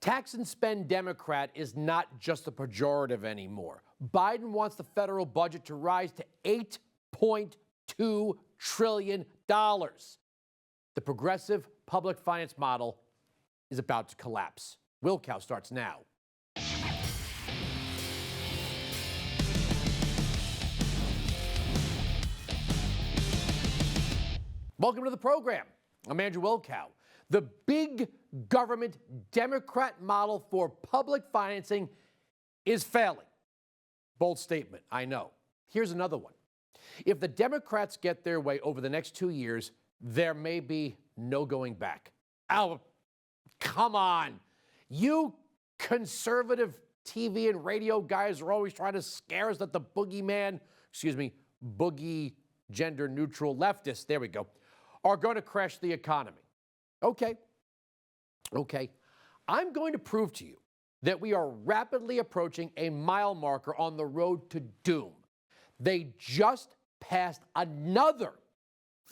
Tax and spend Democrat is not just a pejorative anymore. Biden wants the federal budget to rise to $8.2 trillion. The progressive public finance model is about to collapse. Wilkow starts now. Welcome to the program. I'm Andrew Wilkow. The big government Democrat model for public financing is failing. Bold statement, I know. Here's another one. If the Democrats get their way over the next 2 years, there may be no going back. Oh, come on. You conservative TV and radio guys are always trying to scare us that the boogeyman, boogie gender neutral leftists, there we go, are going to crash the economy. Okay. I'm going to prove to you that we are rapidly approaching a mile marker on the road to doom. They just passed another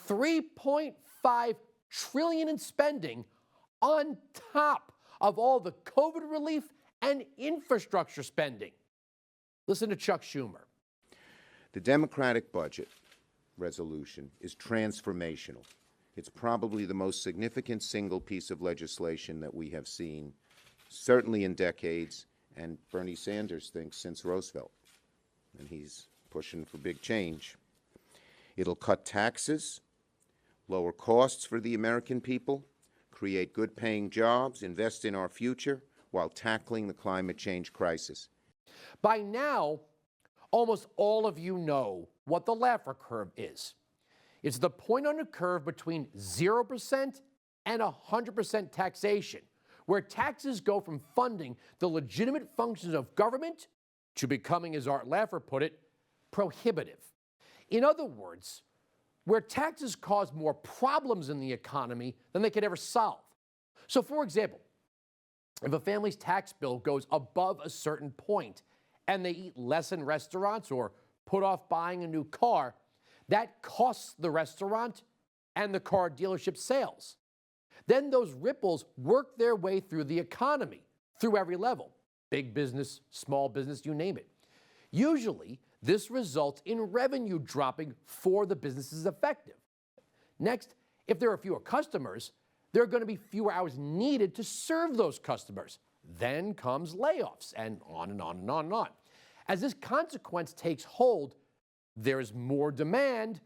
$3.5 trillion in spending on top of all the COVID relief and infrastructure spending. Listen to Chuck Schumer. The Democratic budget resolution is transformational. It's probably the most significant single piece of legislation that we have seen, certainly in decades, and Bernie Sanders thinks since Roosevelt. And he's pushing for big change. It'll cut taxes, lower costs for the American people, create good-paying jobs, invest in our future, while tackling the climate change crisis. By now, almost all of you know what the Laffer Curve is. It's the point on a curve between 0% and 100% taxation, where taxes go from funding the legitimate functions of government to becoming, as Art Laffer put it, prohibitive. In other words, where taxes cause more problems in the economy than they could ever solve. So, for example, if a family's tax bill goes above a certain point and they eat less in restaurants or put off buying a new car, that costs the restaurant and the car dealership sales. Then those ripples work their way through the economy, through every level. Big business, small business, you name it. Usually, this results in revenue dropping for the businesses affected. Next, if there are fewer customers, there are going to be fewer hours needed to serve those customers. Then comes layoffs, and on and on and on and on. As this consequence takes hold, there is more demand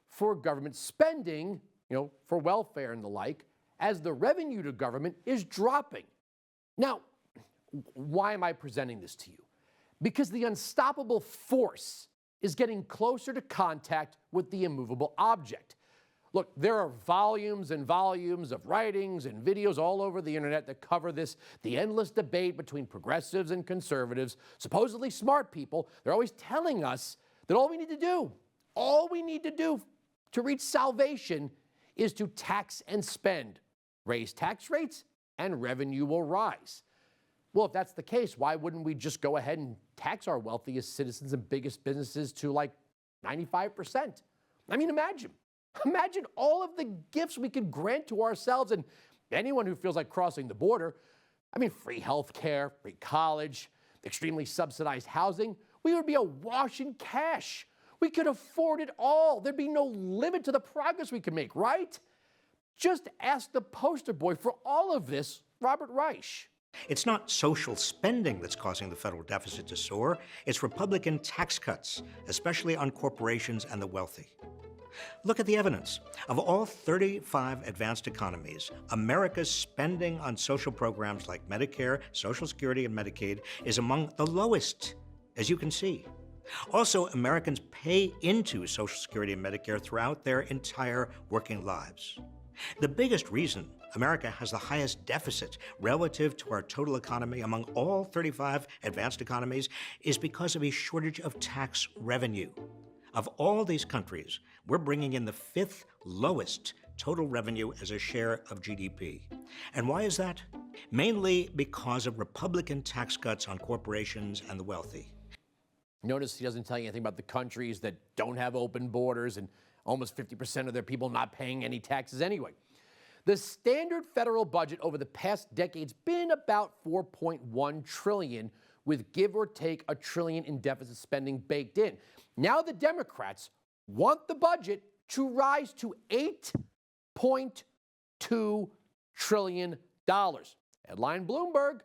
for government spending, for welfare and the like, as the revenue to government is dropping. Now, why am I presenting this to you? Because the unstoppable force is getting closer to contact with the immovable object. Look, there are volumes and volumes of writings and videos all over the internet that cover this, the endless debate between progressives and conservatives, supposedly smart people. They're always telling us that all we need to do to reach salvation is to tax and spend, raise tax rates, and revenue will rise. Well, if that's the case, why wouldn't we just go ahead and tax our wealthiest citizens and biggest businesses to like 95%? I mean, imagine all of the gifts we could grant to ourselves and anyone who feels like crossing the border. I mean, free health care, free college, extremely subsidized housing. We would be awash in cash. We could afford it all. There'd be no limit to the progress we could make, right? Just ask the poster boy for all of this, Robert Reich. It's not social spending that's causing the federal deficit to soar. It's Republican tax cuts, especially on corporations and the wealthy. Look at the evidence. Of all 35 advanced economies, America's spending on social programs like Medicare, Social Security, and Medicaid is among the lowest, as you can see. Also, Americans pay into Social Security and Medicare throughout their entire working lives. The biggest reason America has the highest deficit relative to our total economy among all 35 advanced economies is because of a shortage of tax revenue. Of all these countries, we're bringing in the 5th lowest total revenue as a share of GDP. And why is that? Mainly because of Republican tax cuts on corporations and the wealthy. Notice he doesn't tell you anything about the countries that don't have open borders and almost 50% of their people not paying any taxes anyway. The standard federal budget over the past decade's been about $4.1 trillion, with give or take $1 trillion in deficit spending baked in. Now the Democrats want the budget to rise to $8.2 trillion. Headline Bloomberg,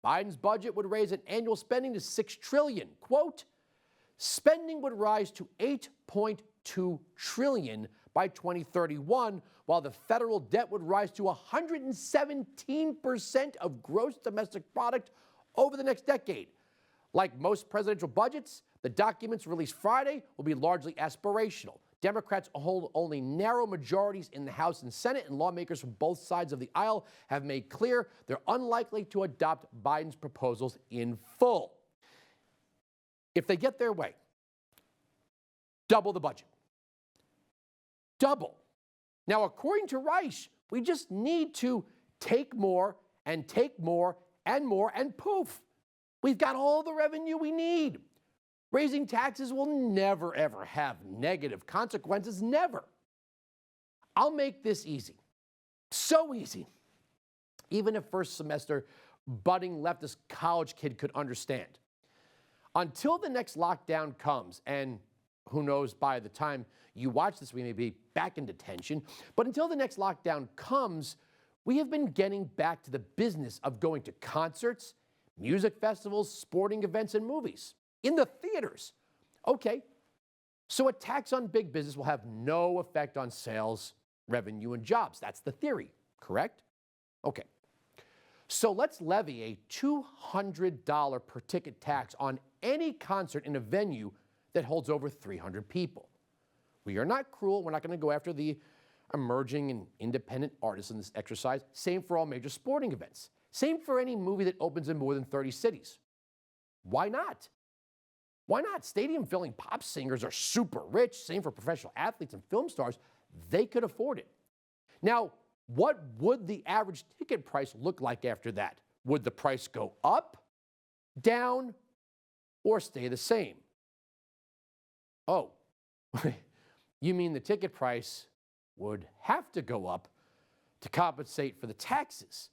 Biden's budget would raise an annual spending to $6 trillion. Quote, spending would rise to $8.2 trillion by 2031, while the federal debt would rise to 117% of gross domestic product over the next decade. Like most presidential budgets, the documents released Friday will be largely aspirational. Democrats hold only narrow majorities in the House and Senate, and lawmakers from both sides of the aisle have made clear they're unlikely to adopt Biden's proposals in full. If they get their way, double the budget. Double. Now, according to Reich, we just need to take more and take more and more, and poof, we've got all the revenue we need. Raising taxes will never, ever have negative consequences, never. I'll make this easy. So easy. Even if first semester budding leftist college kid could understand. Until the next lockdown comes, and who knows, by the time you watch this, we may be back in detention, but until the next lockdown comes, we have been getting back to the business of going to concerts, music festivals, sporting events, and movies. In the theaters. Okay, so a tax on big business will have no effect on sales, revenue, and jobs. That's the theory, correct? Okay, so let's levy a $200 per ticket tax on any concert in a venue that holds over 300 people. We are not cruel. We're not going to go after the emerging and independent artists in this exercise. Same for all major sporting events. Same for any movie that opens in more than 30 cities. Why not? Why not? Stadium-filling pop singers are super rich. Same for professional athletes and film stars. They could afford it. Now, what would the average ticket price look like after that? Would the price go up, down, or stay the same? Oh, you mean the ticket price would have to go up to compensate for the taxes?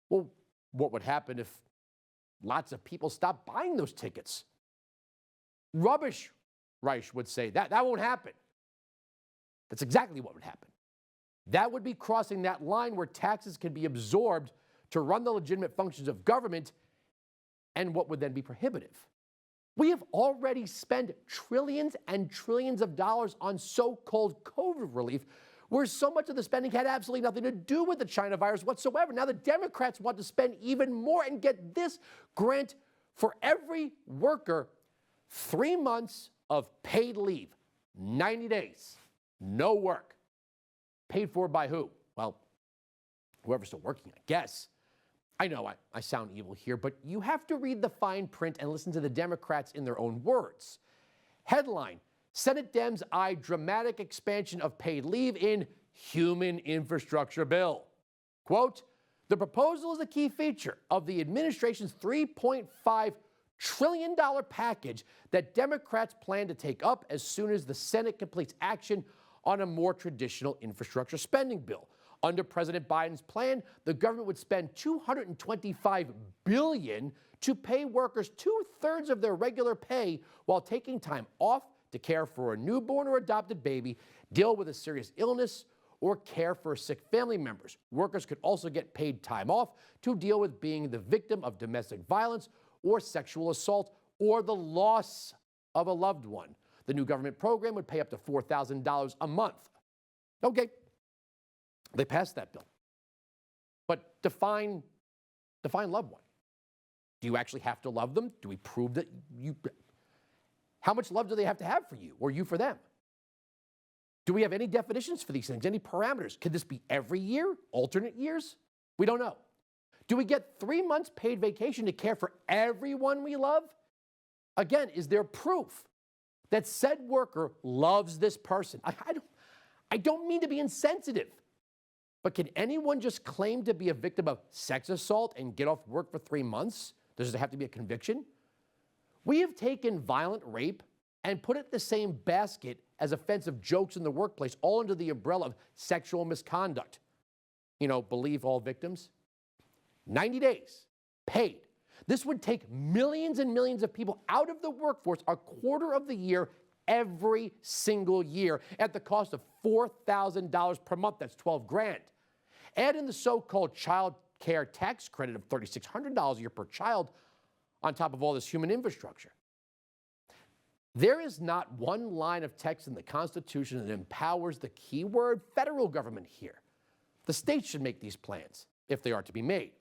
Well, what would happen if lots of people stopped buying those tickets? Rubbish, Reich would say. That won't happen. That's exactly what would happen. That would be crossing that line where taxes can be absorbed to run the legitimate functions of government, and what would then be prohibitive. We have already spent trillions and trillions of dollars on so-called COVID relief, where so much of the spending had absolutely nothing to do with the China virus whatsoever. Now the Democrats want to spend even more and get this grant for every worker 3 months of paid leave, 90 days, no work. Paid for by who? Well, whoever's still working, I guess. I know I sound evil here, but you have to read the fine print and listen to the Democrats in their own words. Headline, Senate Dems eye dramatic expansion of paid leave in human infrastructure bill. Quote, the proposal is a key feature of the administration's $3.5 trillion package that Democrats plan to take up as soon as the Senate completes action on a more traditional infrastructure spending bill. Under President Biden's plan, the government would spend $225 billion to pay workers 2/3 of their regular pay while taking time off to care for a newborn or adopted baby, deal with a serious illness, or care for sick family members. Workers could also get paid time off to deal with being the victim of domestic violence or sexual assault, or the loss of a loved one. The new government program would pay up to $4,000 a month. Okay, they passed that bill. But define loved one. Do you actually have to love them? Do we prove that you... How much love do they have to have for you, or you for them? Do we have any definitions for these things, any parameters? Could this be every year, alternate years? We don't know. Do we get 3 months paid vacation to care for everyone we love? Again, is there proof that said worker loves this person? I don't mean to be insensitive, but can anyone just claim to be a victim of sex assault and get off work for 3 months? Does there have to be a conviction? We have taken violent rape and put it in the same basket as offensive jokes in the workplace, all under the umbrella of sexual misconduct. believe all victims? 90 days, paid. This would take millions and millions of people out of the workforce a quarter of the year every single year at the cost of $4,000 per month. That's 12 grand. Add in the so-called child care tax credit of $3,600 a year per child on top of all this human infrastructure. There is not one line of text in the Constitution that empowers the keyword federal government here. The states should make these plans, if they are to be made.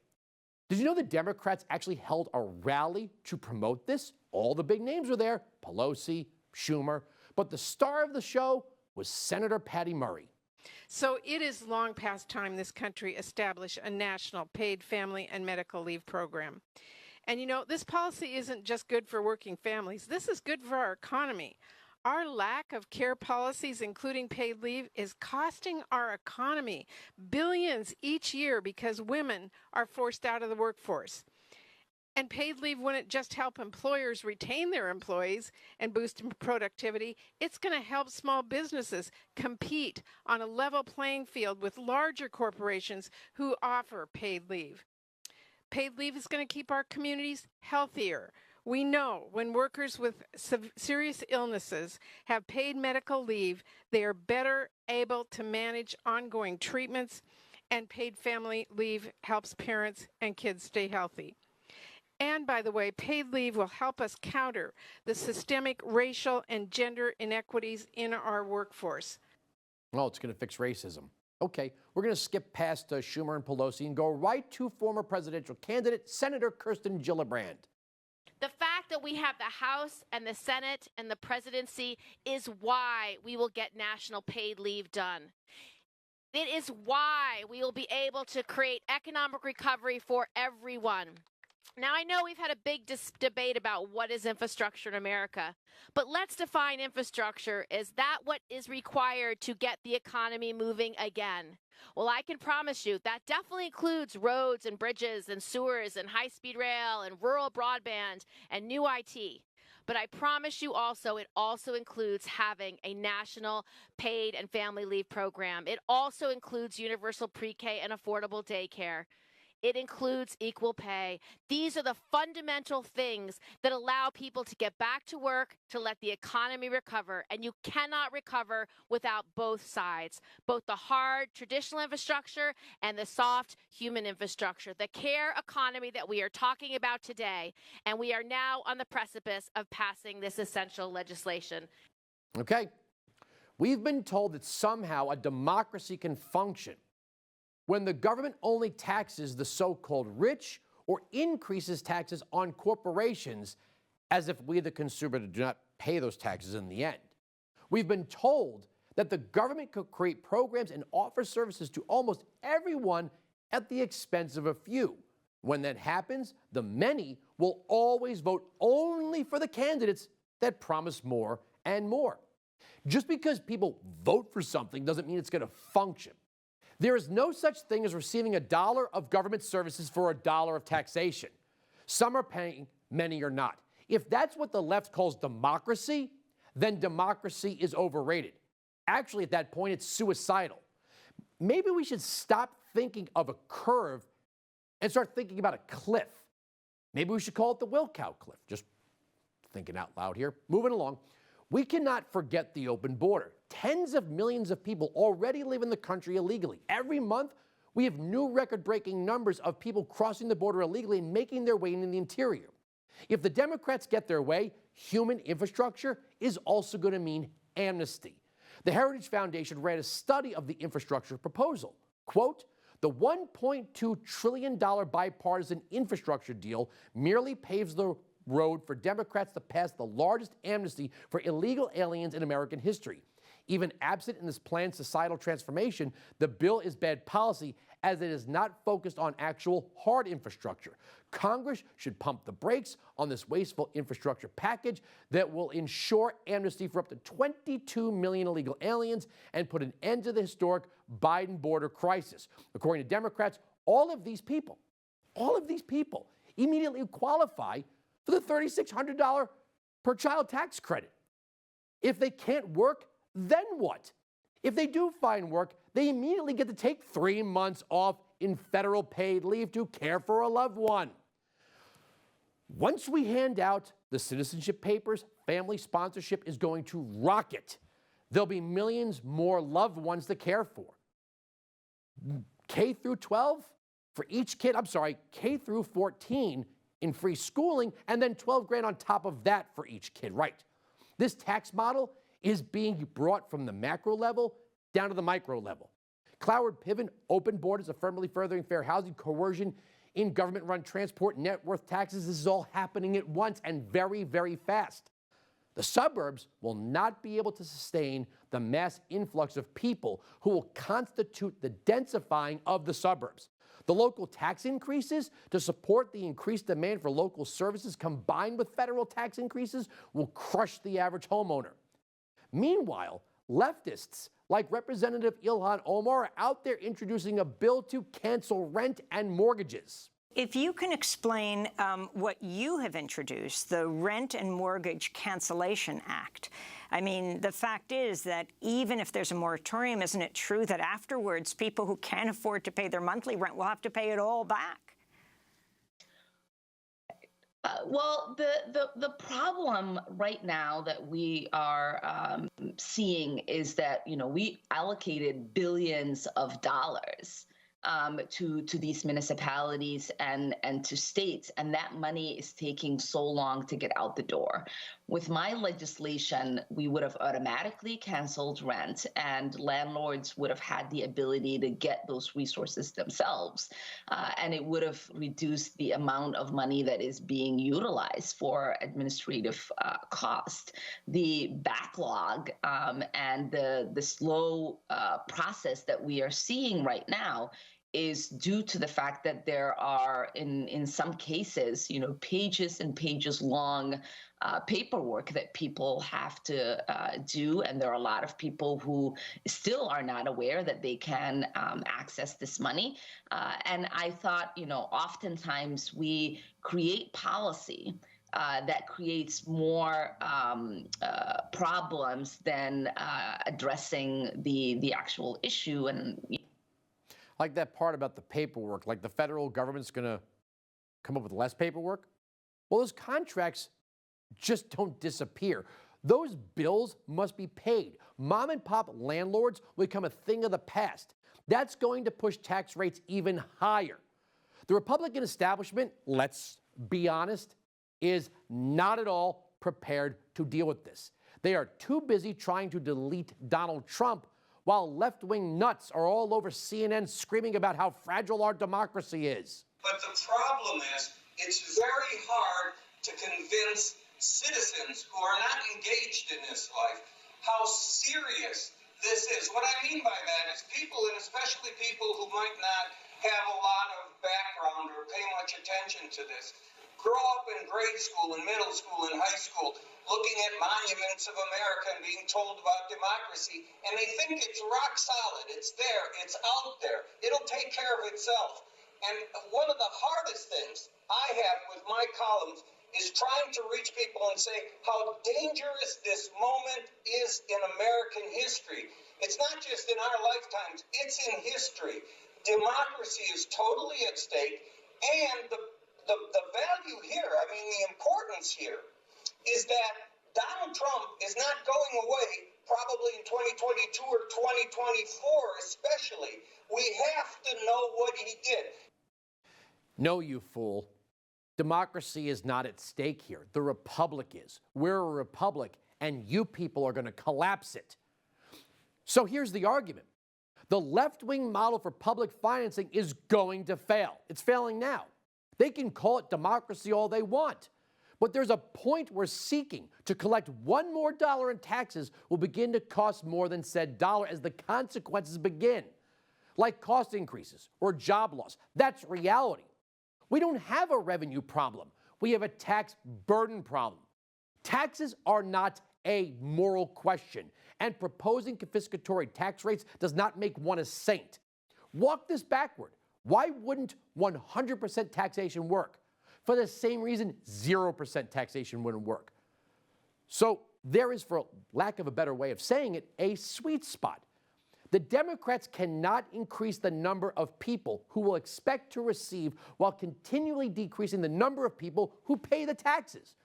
Did you know the Democrats actually held a rally to promote this? All the big names were there, Pelosi, Schumer, but the star of the show was Senator Patty Murray. So it is long past time this country establish a national paid family and medical leave program. And this policy isn't just good for working families. This is good for our economy. Our lack of care policies, including paid leave, is costing our economy billions each year because women are forced out of the workforce. And paid leave wouldn't just help employers retain their employees and boost productivity. It's going to help small businesses compete on a level playing field with larger corporations who offer paid leave. Paid leave is going to keep our communities healthier. We know when workers with serious illnesses have paid medical leave, they are better able to manage ongoing treatments, and paid family leave helps parents and kids stay healthy. And by the way, paid leave will help us counter the systemic racial and gender inequities in our workforce. Oh, it's going to fix racism. Okay, we're going to skip past Schumer and Pelosi and go right to former presidential candidate, Senator Kirsten Gillibrand. The fact that we have the House and the Senate and the presidency is why we will get national paid leave done. It is why we will be able to create economic recovery for everyone. Now, I know we've had a big debate about what is infrastructure in America, but let's define infrastructure. Is that what is required to get the economy moving again? Well, I can promise you that definitely includes roads and bridges and sewers and high-speed rail and rural broadband and new IT. But I promise you also, it also includes having a national paid and family leave program. It also includes universal pre-K and affordable daycare. It includes equal pay. These are the fundamental things that allow people to get back to work, to let the economy recover. And you cannot recover without both sides, both the hard traditional infrastructure and the soft human infrastructure, the care economy that we are talking about today. And we are now on the precipice of passing this essential legislation. Okay. We've been told that somehow a democracy can function when the government only taxes the so-called rich or increases taxes on corporations, as if we, the consumer, do not pay those taxes in the end. We've been told that the government could create programs and offer services to almost everyone at the expense of a few. When that happens, the many will always vote only for the candidates that promise more and more. Just because people vote for something doesn't mean it's going to function. There is no such thing as receiving $1 of government services for $1 of taxation. Some are paying, many are not. If that's what the left calls democracy, then democracy is overrated. Actually, at that point, it's suicidal. Maybe we should stop thinking of a curve and start thinking about a cliff. Maybe we should call it the Wilkow cliff. Just thinking out loud here. Moving along. We cannot forget the open border. Tens of millions of people already live in the country illegally. Every month, we have new record-breaking numbers of people crossing the border illegally and making their way into the interior. If the Democrats get their way, human infrastructure is also going to mean amnesty. The Heritage Foundation ran a study of the infrastructure proposal. Quote, the $1.2 trillion bipartisan infrastructure deal merely paves the road for Democrats to pass the largest amnesty for illegal aliens in American history. Even absent in this planned societal transformation, the bill is bad policy as it is not focused on actual hard infrastructure. Congress should pump the brakes on this wasteful infrastructure package that will ensure amnesty for up to 22 million illegal aliens and put an end to the historic Biden border crisis. According to Democrats, all of these people immediately qualify for the $3,600 per child tax credit. If they can't work, then what? If they do find work, they immediately get to take 3 months off in federal paid leave to care for a loved one. Once we hand out the citizenship papers, family sponsorship is going to rocket. There'll be millions more loved ones to care for. K through 12 for each kid, K through 14 in free schooling, and then 12 grand on top of that for each kid, right? This tax model is being brought from the macro level down to the micro level. Cloward Piven, open borders, affirmatively furthering fair housing, coercion in government-run transport, net worth taxes. This is all happening at once and very, very fast. The suburbs will not be able to sustain the mass influx of people who will constitute the densifying of the suburbs. The local tax increases to support the increased demand for local services combined with federal tax increases will crush the average homeowner. Meanwhile, leftists like Representative Ilhan Omar are out there introducing a bill to cancel rent and mortgages. If you can explain what you have introduced, the Rent and Mortgage Cancellation Act. I mean, the fact is that even if there's a moratorium, isn't it true that afterwards people who can't afford to pay their monthly rent will have to pay it all back? Well, the problem right now that we are seeing is that, we allocated billions of dollars to these municipalities and to states, and that money is taking so long to get out the door. With my legislation, we would have automatically canceled rent, and landlords would have had the ability to get those resources themselves, and it would have reduced the amount of money that is being utilized for administrative cost. The backlog and the slow process that we are seeing right now is due to the fact that there are, in some cases, pages and pages long paperwork that people have to do. And there are a lot of people who still are not aware that they can access this money. And I thought, oftentimes we create policy that creates more problems than addressing the actual issue. And Like that part about the paperwork, like the federal government's going to come up with less paperwork. Well, those contracts just don't disappear. Those bills must be paid. Mom and pop landlords will become a thing of the past. That's going to push tax rates even higher. The Republican establishment, let's be honest, is not at all prepared to deal with this. They are too busy trying to delete Donald Trump, while left-wing nuts are all over CNN screaming about how fragile our democracy is. But the problem is, it's very hard to convince citizens who are not engaged in this life how serious this is. What I mean by that is people, and especially people who might not have a lot of background or pay much attention to this, grow up in grade school and middle school and high school looking at monuments of America and being told about democracy, and they think it's rock solid. It's there. It's out there. It'll take care of itself. And one of the hardest things I have with my columns is trying to reach people and say how dangerous this moment is in American history. It's not just in our lifetimes. It's in history. Democracy is totally at stake, and the value here, the importance here, is that Donald Trump is not going away probably in 2022 or 2024 especially. We have to know what he did. No, you fool. Democracy is not at stake here. The republic is. We're a republic, and you people are going to collapse it. So here's the argument. The left-wing model for public financing is going to fail. It's failing now. They can call it democracy all they want. But there's a point where seeking to collect one more dollar in taxes will begin to cost more than said dollar as the consequences begin, like cost increases or job loss. That's reality. We don't have a revenue problem. We have a tax burden problem. Taxes are not a moral question, and proposing confiscatory tax rates does not make one a saint. Walk this backward. Why wouldn't 100% taxation work? For the same reason 0% taxation wouldn't work. So there is, for lack of a better way of saying it, a sweet spot. The Democrats cannot increase the number of people who will expect to receive while continually decreasing the number of people who pay the taxes.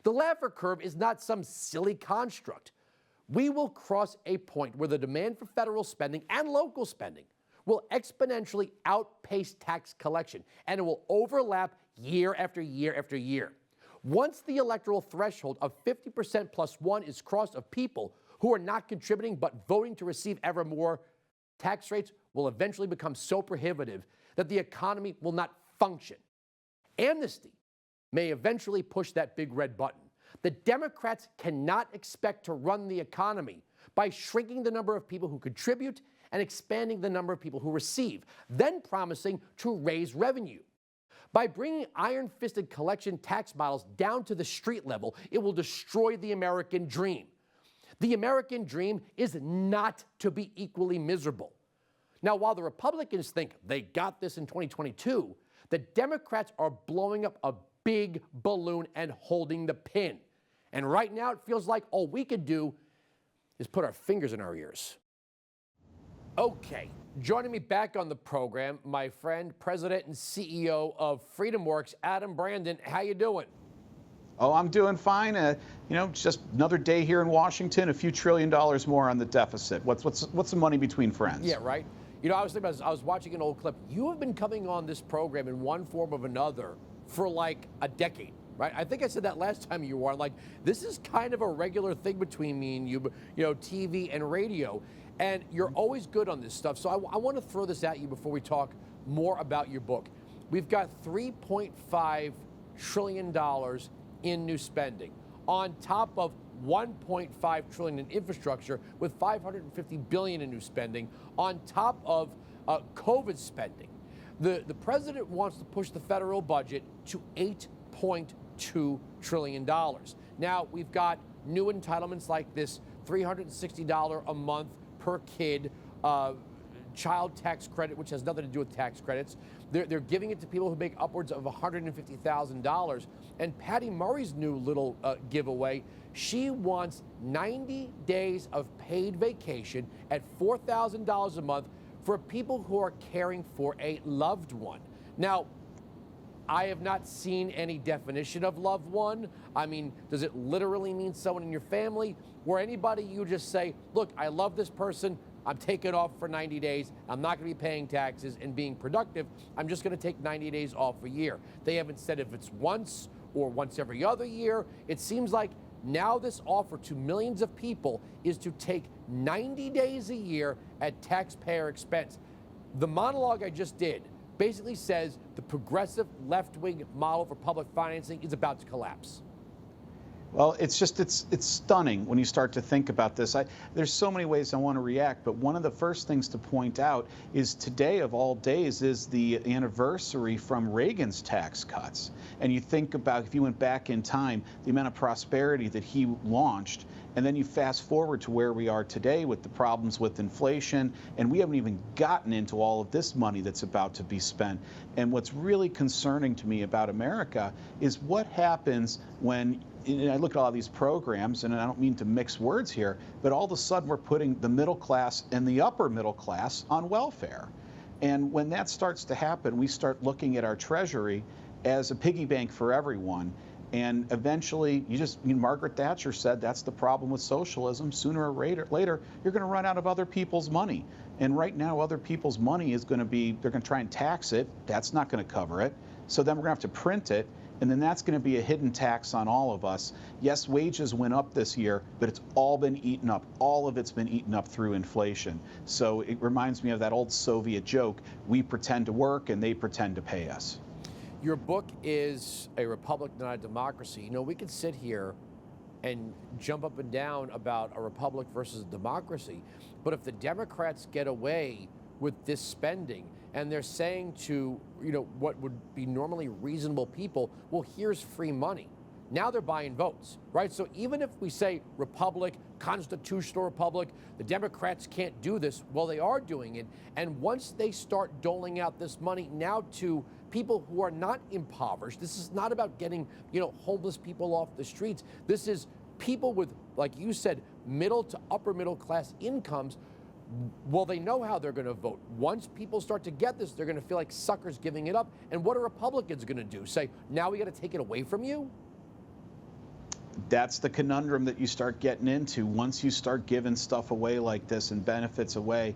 The Laffer Curve is not some silly construct. We will cross a point where the demand for federal spending and local spending will exponentially outpace tax collection, and it will overlap year after year after year. Once the electoral threshold of 50% plus one is crossed of people who are not contributing but voting to receive ever more, tax rates will eventually become so prohibitive that the economy will not function. Amnesty may eventually push that big red button. The Democrats cannot expect to run the economy by shrinking the number of people who contribute and expanding the number of people who receive, then promising to raise revenue. By bringing iron-fisted collection tax models down to the street level, it will destroy the American dream. The American dream is not to be equally miserable. Now, while the Republicans think they got this in 2022, the Democrats are blowing up a big balloon and holding the pin. And right now, it feels like all we could do is put our fingers in our ears. Okay, joining me back on the program, my friend, President and CEO of FreedomWorks, Adam Brandon. How you doing? Oh, I'm doing fine. Just another day here in Washington, a few $1 trillion more on the deficit. What's the money between friends? Yeah, right. You know, I was thinking about this, I was watching an old clip. You have been coming on this program in one form or another for like a decade, right? I think I said that last time you were on. Like, this is kind of a regular thing between me and you, TV and radio. And you're always good on this stuff. So I want to throw this at you before we talk more about your book. We've got $3.5 trillion in new spending, on top of $1.5 trillion in infrastructure, with $550 billion in new spending, on top of COVID spending. The president wants to push the federal budget to $8.2 trillion. Now, we've got new entitlements like this $360 a month per kid child tax credit, which has nothing to do with tax credits. They're giving it to people who make upwards of $150,000. And Patty Murray's new little giveaway, she wants 90 days of paid vacation at $4,000 a month for people who are caring for a loved one. Now, I have not seen any definition of loved one. I mean, does it literally mean someone in your family? Or anybody you just say, look, I love this person, I'm taking off for 90 days, I'm not gonna be paying taxes and being productive, I'm just gonna take 90 days off a year. They haven't said if it's once or once every other year. It seems like now this offer to millions of people is to take 90 days a year at taxpayer expense. The monologue I just did basically says the progressive left-wing model for public financing is about to collapse. Well, it's stunning when you start to think about this. There's so many ways I want to react, but one of the first things to point out is today of all days is the anniversary from Reagan's tax cuts. And you think about, if you went back in time, the amount of prosperity that he launched, and then you fast forward to where we are today with the problems with inflation, and we haven't even gotten into all of this money that's about to be spent. And what's really concerning to me about America is what happens when, and I look at all these programs, and I don't mean to mix words here, but all of a sudden we're putting the middle class and the upper middle class on welfare. And when that starts to happen, we start looking at our treasury as a piggy bank for everyone. And eventually, Margaret Thatcher said that's the problem with socialism. Sooner or later, you're going to run out of other people's money. And right now, other people's money is going to be, they're going to try and tax it. That's not going to cover it. So then we're going to have to print it. And then that's going to be a hidden tax on all of us. Yes, wages went up this year, but it's all been eaten up. All of it's been eaten up through inflation. So it reminds me of that old Soviet joke, we pretend to work and they pretend to pay us. Your book is A Republic, Not a Democracy. You know, we could sit here and jump up and down about a republic versus a democracy, but if the Democrats get away with this spending and they're saying to, what would be normally reasonable people, well, here's free money. Now they're buying votes, right? So even if we say republic, constitutional republic, the Democrats can't do this, well, they are doing it. And once they start doling out this money now to people who are not impoverished, this is not about getting, homeless people off the streets. This is people with, like you said, middle to upper middle class incomes Well, they know how they're going to vote. Once people start to get this, they're going to feel like suckers giving it up. And what are Republicans going to do? Say, now we got to take it away from you? That's the conundrum that you start getting into. Once you start giving stuff away like this and benefits away,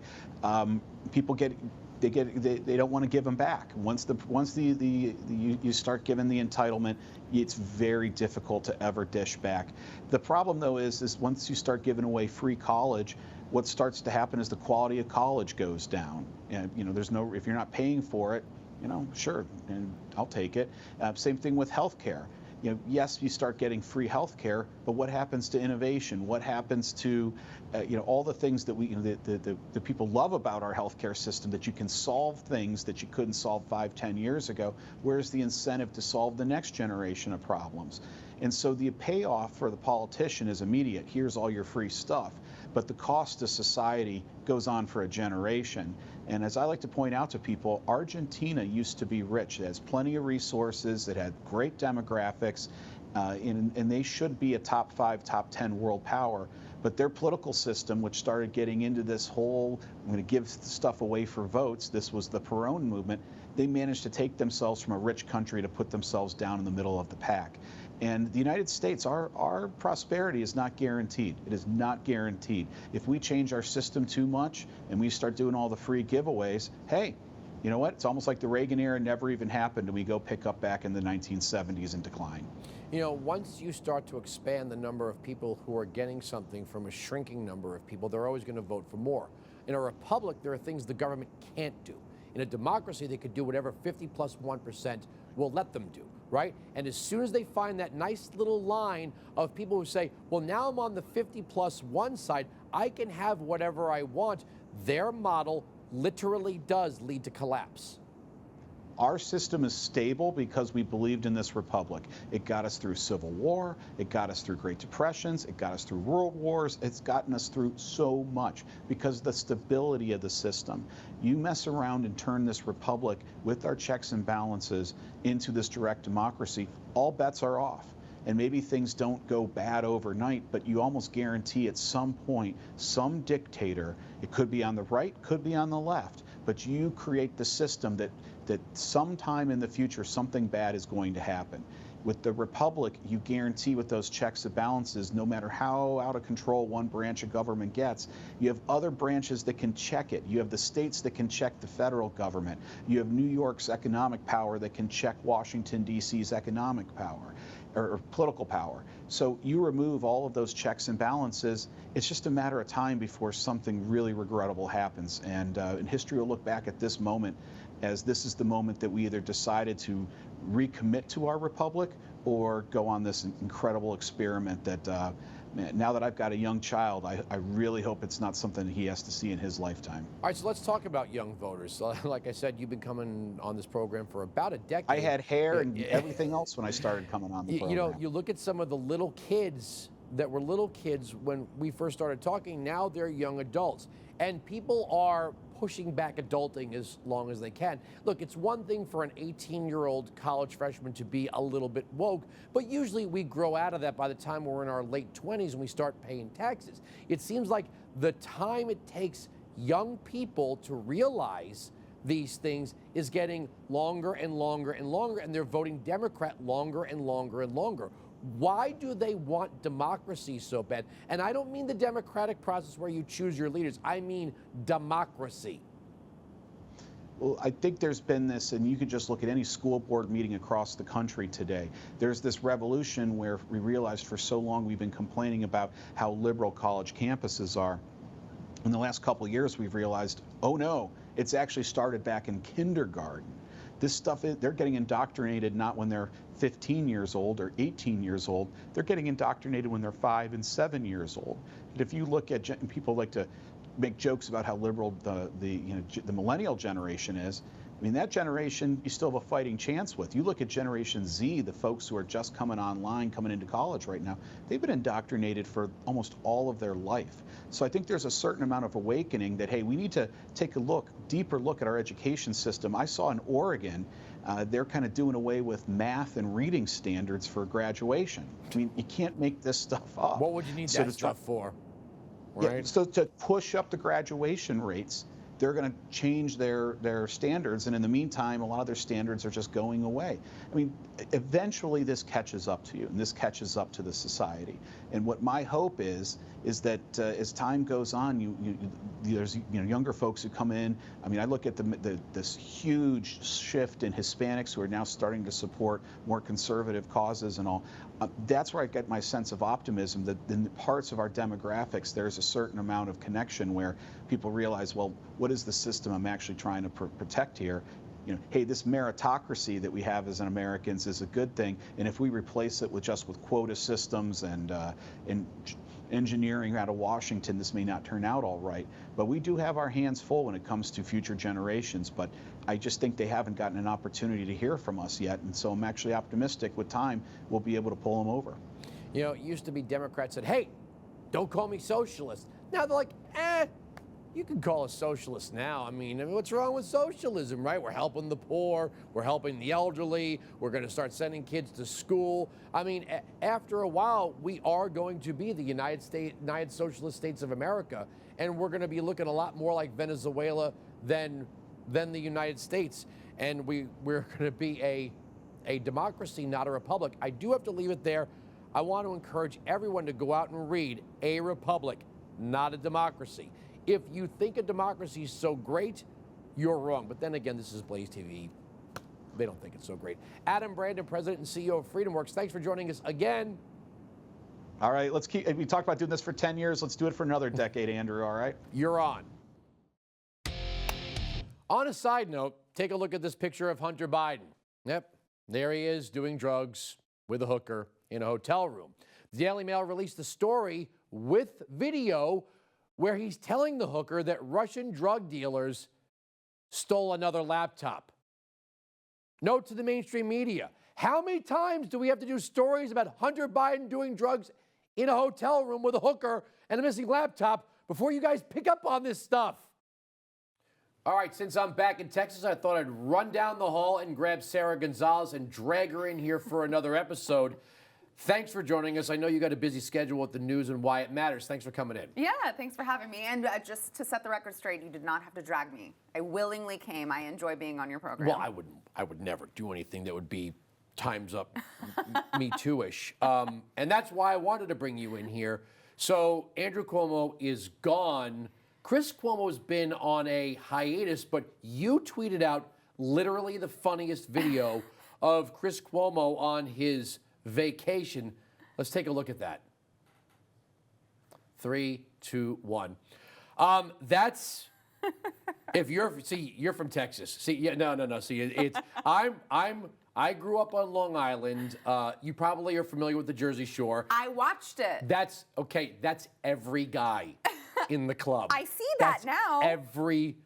people they don't want to give them back. Once you start giving the entitlement, it's very difficult to ever dish back. The problem though is once you start giving away free college, what starts to happen is the quality of college goes down. And if you're not paying for it, sure, and I'll take it. Same thing with healthcare. Yes, you start getting free health care, but what happens to innovation? What happens to, all the things that the people love about our healthcare system, that you can solve things that you couldn't solve 5-10 years ago? Where's the incentive to solve the next generation of problems? And so the payoff for the politician is immediate. Here's all your free stuff. But the cost to society goes on for a generation. And as I like to point out to people, Argentina used to be rich. It has plenty of resources. It had great demographics. And they should be a top 5, top 10 world power. But their political system, which started getting into this whole, I'm going to give stuff away for votes, this was the Perón movement, they managed to take themselves from a rich country to put themselves down in the middle of the pack. And the United States, our prosperity is not guaranteed. It is not guaranteed. If we change our system too much and we start doing all the free giveaways, hey, you know what? It's almost like the Reagan era never even happened, and we go pick up back in the 1970s and decline. Once you start to expand the number of people who are getting something from a shrinking number of people, they're always going to vote for more. In a republic, there are things the government can't do. In a democracy, they could do whatever 50 plus 1% will let them do, right? And as soon as they find that nice little line of people who say, well, now I'm on the 50 plus 1 side, I can have whatever I want, their model literally does lead to collapse. Our system is stable because we believed in this republic. It got us through Civil War, it got us through Great Depressions, it got us through World Wars, it's gotten us through so much because of the stability of the system. You mess around and turn this republic with our checks and balances into this direct democracy, all bets are off. And maybe things don't go bad overnight, but you almost guarantee at some point, some dictator, it could be on the right, could be on the left, but you create the system that sometime in the future, something bad is going to happen. With the republic, you guarantee with those checks and balances, no matter how out of control one branch of government gets, you have other branches that can check it. You have the states that can check the federal government. You have New York's economic power that can check Washington, D.C.'s economic power or political power. So you remove all of those checks and balances, it's just a matter of time before something really regrettable happens. And history will look back at this moment as this is the moment that we either decided to recommit to our republic or go on this incredible experiment that now that I've got a young child, I really hope it's not something he has to see in his lifetime. All right, so let's talk about young voters. Like I said, you've been coming on this program for about a decade. I had hair and everything else when I started coming on the program. You look at some of the little kids that were little kids when we first started talking, now they're young adults. And people are pushing back adulting as long as they can. Look, it's one thing for an 18-year-old college freshman to be a little bit woke, but usually we grow out of that by the time we're in our late 20s and we start paying taxes. It seems like the time it takes young people to realize these things is getting longer and longer and longer, and they're voting Democrat longer and longer and longer. Why do they want democracy so bad? And I don't mean the democratic process where you choose your leaders. I mean democracy. Well, I think there's been this, and you could just look at any school board meeting across the country today. There's this revolution where we realized for so long we've been complaining about how liberal college campuses are. In the last couple of years, we've realized, oh no, it's actually started back in kindergarten. This stuff, they're getting indoctrinated not when they're 15 years old or 18 years old. They're getting indoctrinated when they're 5 and 7 years old. And if you look at, people like to make jokes about how liberal the millennial generation is. I mean, that generation you still have a fighting chance with. You look at Generation Z, the folks who are just coming online, coming into college right now, they've been indoctrinated for almost all of their life. So I think there's a certain amount of awakening that, hey, we need to take a deeper look at our education system. I saw in Oregon, they're kind of doing away with math and reading standards for graduation. I mean, you can't make this stuff up. What would you need that stuff for? right? Yeah, so to push up the graduation rates, they're going to change their standards, and in the meantime, a lot of their standards are just going away. I mean, eventually this catches up to you, and this catches up to the society. And what my hope is that as time goes on, there's younger folks who come in. I mean, I look at this huge shift in Hispanics who are now starting to support more conservative causes and all. That's where I get my sense of optimism that in parts of our demographics, there's a certain amount of connection where people realize, well, what is the system I'm actually trying to protect here? Hey, this meritocracy that we have as Americans is a good thing, and if we replace it with quota systems and engineering out of Washington, this may not turn out all right. But we do have our hands full when it comes to future generations, but I just think they haven't gotten an opportunity to hear from us yet, and so I'm actually optimistic with time we'll be able to pull them over. It used to be Democrats said, hey, don't call me socialist. Now they're like, you can call us socialist now. I mean, what's wrong with socialism, right? We're helping the poor, we're helping the elderly, we're going to start sending kids to school. I mean, after a while, we are going to be the United Socialist States of America, and we're going to be looking a lot more like Venezuela than the United States. And we're going to be a democracy, not a republic. I do have to leave it there. I want to encourage everyone to go out and read A Republic, Not a Democracy. If you think a democracy is so great, you're wrong. But then again, this is BlazeTV. They don't think it's so great. Adam Brandon, President and CEO of FreedomWorks, thanks for joining us again. All right, we talked about doing this for 10 years. Let's do it for another decade, Andrew, all right? You're on. On a side note, take a look at this picture of Hunter Biden. Yep, there he is doing drugs with a hooker in a hotel room. The Daily Mail released a story with video where he's telling the hooker that Russian drug dealers stole another laptop. Note to the mainstream media, how many times do we have to do stories about Hunter Biden doing drugs in a hotel room with a hooker and a missing laptop before you guys pick up on this stuff? All right, since I'm back in Texas, I thought I'd run down the hall and grab Sarah Gonzalez and drag her in here for another episode. Thanks for joining us. I know you got a busy schedule with the news and why it matters. Thanks for coming in. Yeah, thanks for having me. And just to set the record straight, you did not have to drag me. I willingly came. I enjoy being on your program. Well, I would never do anything that would be Time's Up, Me Too-ish. And that's why I wanted to bring you in here. So Andrew Cuomo is gone. Chris Cuomo's been on a hiatus, but you tweeted out literally the funniest video of Chris Cuomo on his vacation. Let's take a look at that. 3, 2, 1. That's if you're from Texas. See, yeah, no. See, it's I grew up on Long Island. You probably are familiar with the Jersey Shore. I watched it. That's okay. That's every guy in the club. I see that now. Every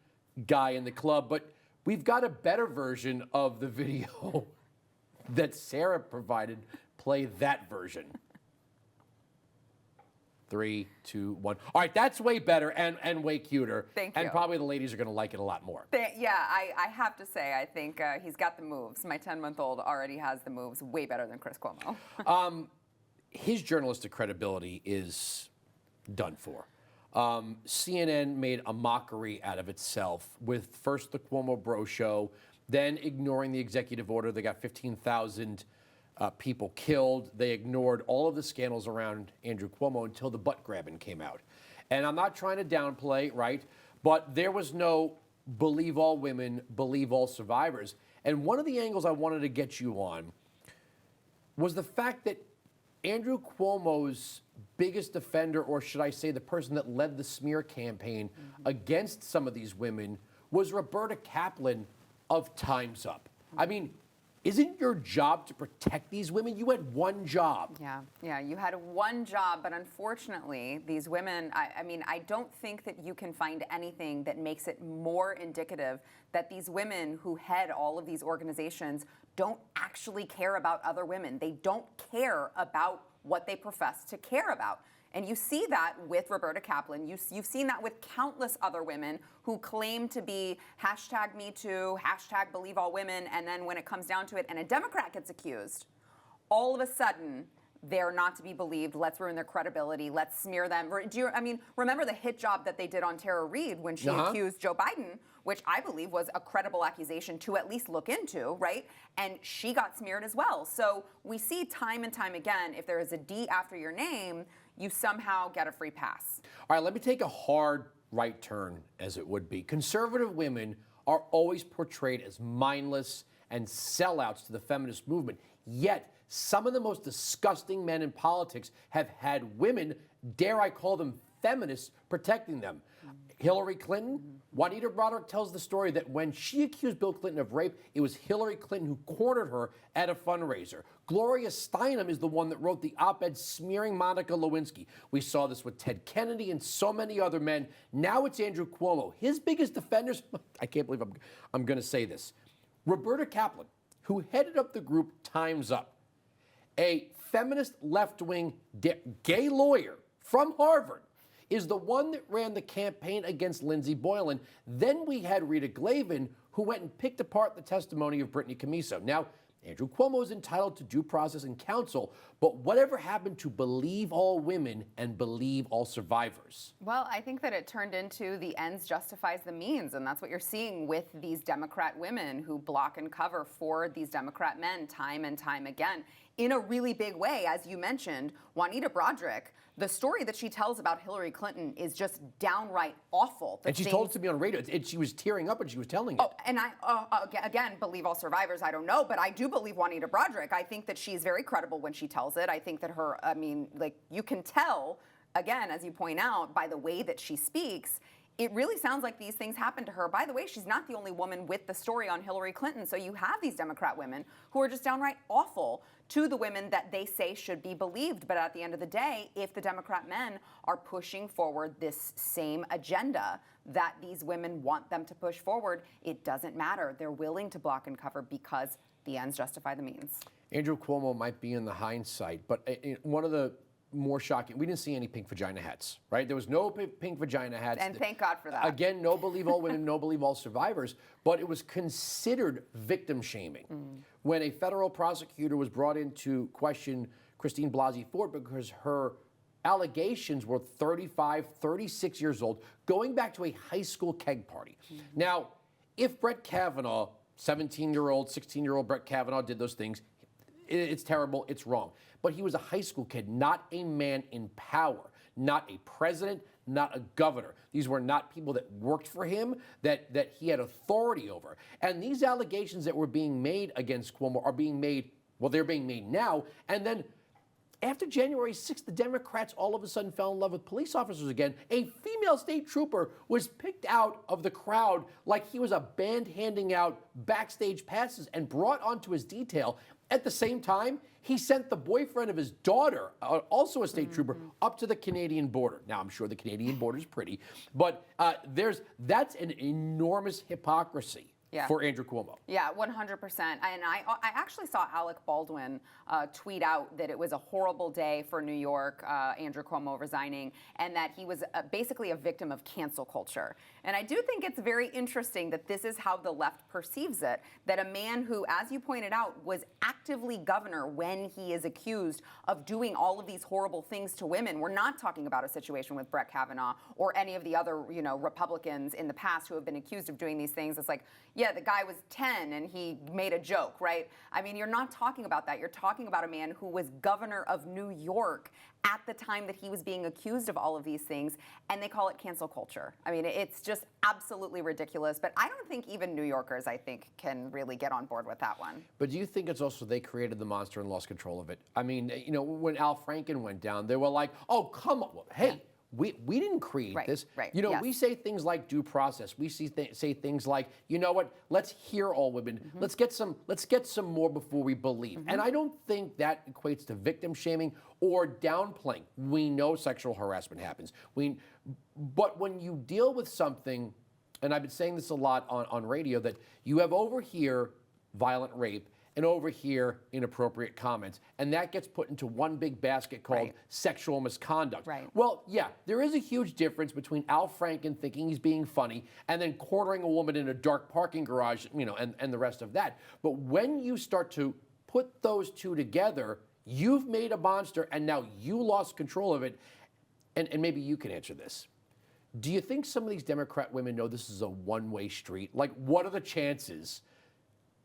guy in the club, but we've got a better version of the video that Sarah provided. Play that version. 3, 2, 1. All right, that's way better and way cuter. Thank you. And probably the ladies are going to like it a lot more. Yeah, I have to say, I think he's got the moves. My 10-month-old already has the moves way better than Chris Cuomo. His journalistic credibility is done for. CNN made a mockery out of itself with first the Cuomo Bro Show, then ignoring the executive order. They got 15,000 people killed. They ignored all of the scandals around Andrew Cuomo until the butt grabbing came out. And I'm not trying to downplay, right? But there was no believe all women, believe all survivors. And one of the angles I wanted to get you on was the fact that Andrew Cuomo's biggest defender, or should I say the person that led the smear campaign against some of these women, was Roberta Kaplan of Time's Up. I mean, isn't your job to protect these women? You had one job. Yeah, you had one job, but unfortunately, these women, I don't think that you can find anything that makes it more indicative that these women who head all of these organizations don't actually care about other women. They don't care about what they profess to care about. And you see that with Roberta Kaplan. You've seen that with countless other women who claim to be #MeToo, #BelieveAllWomen, and then when it comes down to it and a Democrat gets accused, all of a sudden they're not to be believed. Let's ruin their credibility. Let's smear them. Remember the hit job that they did on Tara Reid when she accused Joe Biden, which I believe was a credible accusation to at least look into, right? And she got smeared as well. So we see time and time again, if there is a D after your name, you somehow get a free pass. All right, let me take a hard right turn, as it would be. Conservative women are always portrayed as mindless and sellouts to the feminist movement. Yet, some of the most disgusting men in politics have had women, dare I call them feminists, protecting them. Hillary Clinton, Juanita Broaddrick tells the story that when she accused Bill Clinton of rape, it was Hillary Clinton who cornered her at a fundraiser. Gloria Steinem is the one that wrote the op-ed smearing Monica Lewinsky. We saw this with Ted Kennedy and so many other men. Now it's Andrew Cuomo. His biggest defenders, I can't believe I'm going to say this. Roberta Kaplan, who headed up the group Time's Up, a feminist left-wing gay lawyer from Harvard, is the one that ran the campaign against Lindsey Boylan. Then we had Rita Glavin, who went and picked apart the testimony of Brittany Camiso. Now, Andrew Cuomo is entitled to due process and counsel, but whatever happened to believe all women and believe all survivors? Well, I think that it turned into the ends justifies the means, and that's what you're seeing with these Democrat women who block and cover for these Democrat men time and time again in a really big way. As you mentioned, Juanita Broaddrick, the story that she tells about Hillary Clinton is just downright awful. And she told it to me on radio. She was tearing up when she was telling it. Oh, and I, again, believe all survivors, I don't know, but I do believe Juanita Broaddrick. I think that she's very credible when she tells it. I think that you can tell, again, as you point out, by the way that she speaks, it really sounds like these things happened to her. By the way, she's not the only woman with the story on Hillary Clinton. So you have these Democrat women who are just downright awful to the women that they say should be believed. But at the end of the day, if the Democrat men are pushing forward this same agenda that these women want them to push forward, it doesn't matter. They're willing to block and cover because the ends justify the means. Andrew Cuomo might be in the hindsight, but one of the more shocking, we didn't see any pink vagina hats, right? There was no pink vagina hats. And thank God for that. Again, no believe all women, no believe all survivors, but it was considered victim shaming when a federal prosecutor was brought in to question Christine Blasey Ford because her allegations were 35, 36 years old, going back to a high school keg party. Now, if Brett Kavanaugh, 17-year-old, 16-year-old Brett Kavanaugh did those things, it's terrible, it's wrong. But he was a high school kid, not a man in power, not a president, not a governor. These were not people that worked for him, that he had authority over. And these allegations that were being made against Cuomo are being made, well, they're being made now. And then after January 6th, the Democrats all of a sudden fell in love with police officers again. A female state trooper was picked out of the crowd like he was a band handing out backstage passes and brought onto his detail. At the same time, he sent the boyfriend of his daughter, also a state trooper, up to the Canadian border. Now, I'm sure the Canadian border is pretty, but that's an enormous hypocrisy for Andrew Cuomo. Yeah, 100%. And I actually saw Alec Baldwin tweet out that it was a horrible day for New York, Andrew Cuomo resigning, and that he was basically a victim of cancel culture. And I do think it's very interesting that this is how the left perceives it, that a man who, as you pointed out, was actively governor when he is accused of doing all of these horrible things to women. We're not talking about a situation with Brett Kavanaugh or any of the other, Republicans in the past who have been accused of doing these things. It's like, yeah, the guy was 10 and he made a joke, right? I mean, you're not talking about that. You're talking about a man who was governor of New York at the time that he was being accused of all of these things, and they call it cancel culture. I mean, it's just absolutely ridiculous, but I don't think even New Yorkers, can really get on board with that one. But do you think it's also they created the monster and lost control of it? I mean, when Al Franken went down, they were like, oh, come on, hey. Yeah. We didn't create this. Right. Yes. We say things like due process. We say things like, you know what? Let's hear all women. Let's get some more before we believe. And I don't think that equates to victim shaming or downplaying. We know sexual harassment happens. But when you deal with something, and I've been saying this a lot on radio, that you have over here violent rape and over here inappropriate comments. And that gets put into one big basket called sexual misconduct. Right. Well, yeah, there is a huge difference between Al Franken thinking he's being funny and then cornering a woman in a dark parking garage, and the rest of that. But when you start to put those two together, You've made a monster, and now you lost control of it. And maybe you can answer this. Do you think some of these Democrat women know this is a one-way street? Like, what are the chances?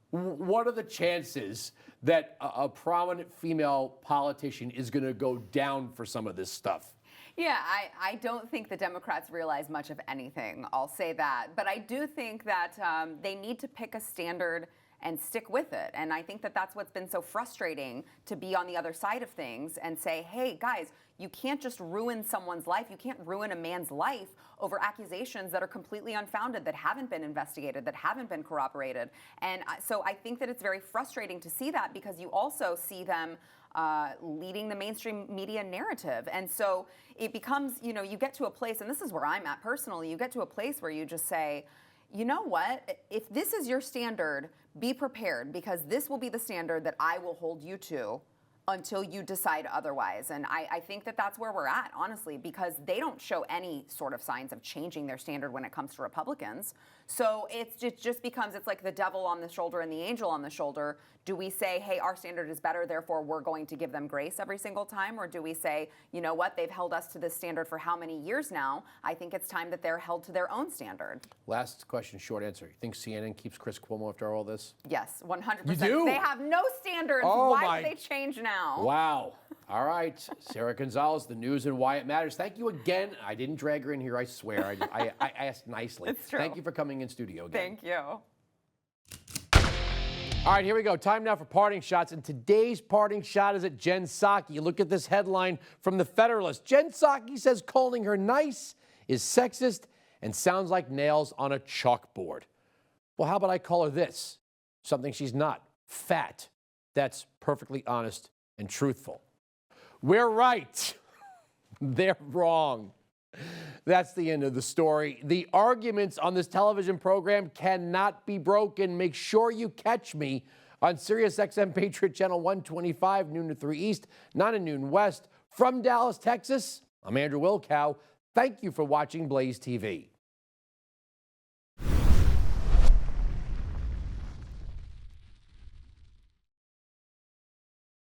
What are the chances that a prominent female politician is going to go down for some of this stuff? Yeah, I don't think the Democrats realize much of anything. I'll say that. But I do think that they need to pick a standard and stick with it. And I think that that's what's been so frustrating, to be on the other side of things and say, hey, guys, you can't just ruin someone's life. You can't ruin a man's life over accusations that are completely unfounded, that haven't been investigated, that haven't been corroborated. And so I think that it's very frustrating to see that, because you also see them leading the mainstream media narrative. And so it becomes, you know, you get to a place, and this is where I'm at personally, you get to a place where you just say, you know what, if this is your standard, be prepared, because this will be the standard that I will hold you to until you decide otherwise. And I think that that's where we're at, honestly, because they don't show any sort of signs of changing their standard when it comes to Republicans. So it just becomes, it's like the devil on the shoulder and the angel on the shoulder. Do we say, hey, our standard is better, therefore we're going to give them grace every single time? Or do we say, you know what, they've held us to this standard for how many years now? I think it's time that they're held to their own standard. Last question, short answer. You think CNN keeps Chris Cuomo after all this? Yes, 100%. You do? They have no standards. Oh, Why do they change now? Wow. All right. Sarah Gonzalez, the news and why it matters. Thank you again. I didn't drag her in here, I swear. I asked nicely. It's true. Thank you for coming in studio again. Thank you. All right, here we go. Time now for parting shots. And today's parting shot is at Jen Psaki. Look at this headline from The Federalist. Jen Psaki says calling her nice is sexist and sounds like nails on a chalkboard. Well, how about I call her this? Something she's not. Fat. That's perfectly honest and truthful. We're right. They're wrong. That's the end of the story. The arguments on this television program cannot be broken. Make sure you catch me on SiriusXM Patriot Channel 125, noon to 3 East, 9 to noon West. From Dallas, Texas, I'm Andrew Wilkow. Thank you for watching Blaze TV.